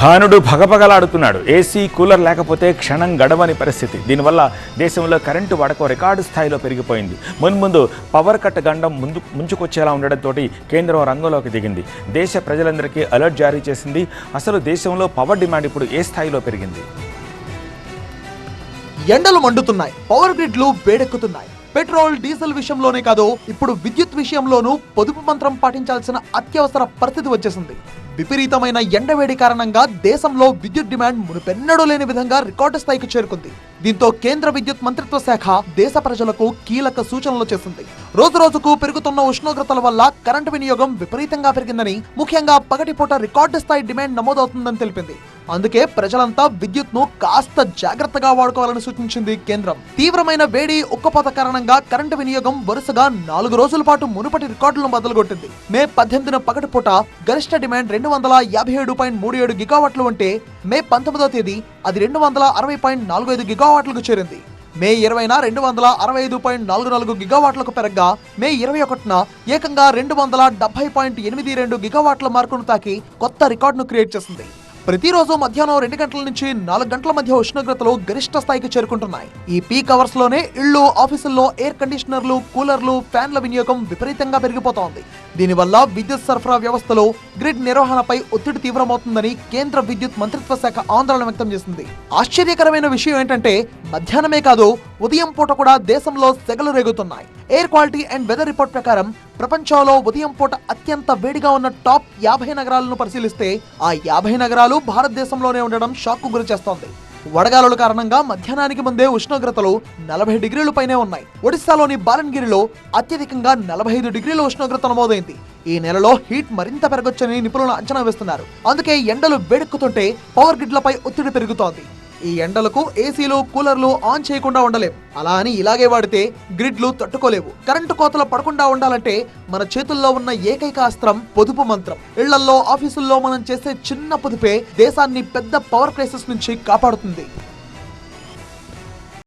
భానుడు భగభగలాడుతున్నాడు. AC cooler లేకపోతే క్షణం గడవని పరిస్థితి. దీనివల్ల దేశంలో కరెంటు వాడకం రికార్డు స్థాయిలో పెరిగిపోయింది. మున్ముందు పవర్ కట్ గండం ముంచుకొచ్చేలా ఉండడంతో కేంద్రం రంగంలోకి దిగింది. దేశ ప్రజలందరికీ అలర్ట్ జారీ చేసింది. అసలు దేశంలో పవర్ డిమాండ్ ఇప్పుడు ఏ స్థాయిలో పెరిగింది? ఎండలు మండుతున్నాయి, పవర్ గ్రిడ్లు వేడెక్కుతున్నాయి. పెట్రోల్ డీజిల్ విషయంలోనే కాదు, ఇప్పుడు విద్యుత్ విషయంలోనూ పొదుపు మంత్రం పాటించాల్సిన అత్యవసర పరిస్థితి వచ్చేసింది. విపరీతమైన ఎండవేడి కారణంగా దేశంలో విద్యుత్ డిమాండ్ మునుపెన్నడూ లేని విధంగా రికార్డు స్థాయికి చేరుకుంది. దీంతో కేంద్ర విద్యుత్ మంత్రిత్వ శాఖ దేశ ప్రజలకు కీలక సూచనలు చేసింది. రోజు రోజుకు పెరుగుతున్న ఉష్ణోగ్రతల వల్ల కరెంటు వినియోగం విపరీతంగా పెరిగిందని, ముఖ్యంగా పగటిపూట రికార్డు స్థాయి డిమాండ్ నమోదవుతుందని తెలిపింది. అందుకే ప్రజలంతా విద్యుత్ ను కాస్త జాగ్రత్తగా వాడుకోవాలని సూచించింది కేంద్రం. తీవ్రమైన వేడి, ఉక్కపోత కారణంగా కరెంటు వినియోగం వరుసగా 4 రోజుల పాటు మునుపటి రికార్డులను బద్దలుగొట్టింది. మే 18న పగటిపూట గరిష్ట డిమాండ్ 257.37 గిగావాట్లు ఉంటే మే 19వ తేదీ అది 260.45 గిగావాట్లకు చేరింది. మే 20న 265.44 గిగావాట్లకు పెరగ్గా మే 21న ఏకంగా 270.82 గిగావాట్ల మార్కును తాకి కొత్త రికార్డును క్రియేట్ చేసింది. ప్రతిరోజు మధ్యాహ్నం 2 గంటల నుంచి 4 గంటల మధ్య ఉష్ణోగ్రతలు గరిష్ట స్థాయికి చేరుకుంటున్నాయి. ఈ పీక్ అవర్స్ లోనే ఇళ్లు, ఆఫీసుల్లో ఎయిర్ కండిషనర్లు, కూలర్లు, ఫ్యాన్ల వినియోగం విపరీతంగా పెరిగిపోతోంది. దీనివల్ల విద్యుత్ సరఫరా వ్యవస్థలో గ్రిడ్ నిర్వహణపై ఒత్తిడి తీవ్రమవుతుందని కేంద్ర విద్యుత్ మంత్రిత్వ శాఖ ఆందోళన వ్యక్తం చేసింది. ఆశ్చర్యకరమైన విషయం ఏంటంటే మధ్యాహ్నమే కాదు, ఉదయం పూట కూడా దేశంలో సెగలు రేగుతున్నాయి. Air quality and weather report ప్రకారం ప్రపంచంలో ఉదయం పూట అత్యంత వేడిగా ఉన్న టాప్ 50 నగరాలను పరిశీలిస్తే ఆ 50 నగరాలు భారతదేశంలోనే ఉండడం షాక్ కు గురి చేస్తోంది. వడగాలుల కారణంగా మధ్యాహ్నానికి ముందే ఉష్ణోగ్రతలు 40 డిగ్రీల పైనే ఉన్నాయి. ఒడిశాలోని బాలన్గిరిలో అత్యధికంగా 45 డిగ్రీల ఉష్ణోగ్రత నమోదైంది. ఈ నెలలో హీట్ మరింత పెరగొచ్చని నిపుణులు అంచనా వేస్తున్నారు. అందుకే ఎండలు వేడెక్కుతుంటే పవర్ గ్రిడ్లపై ఒత్తిడి పెరుగుతోంది. ఈ ఎండలకు ఏసీలు, కూలర్లు ఆన్ చేయకుండా ఉండలేం. అలా అని ఇలాగే వాడితే గ్రిడ్లు తట్టుకోలేవు. కరెంటు కోతలు పడకుండా ఉండాలంటే మన చేతుల్లో ఉన్న ఏకైక అస్త్రం పొదుపు మంత్రం. ఇళ్లల్లో, ఆఫీసుల్లో మనం చేసే చిన్న పొదుపే దేశాన్ని పెద్ద పవర్ క్రైసిస్ నుంచి కాపాడుతుంది.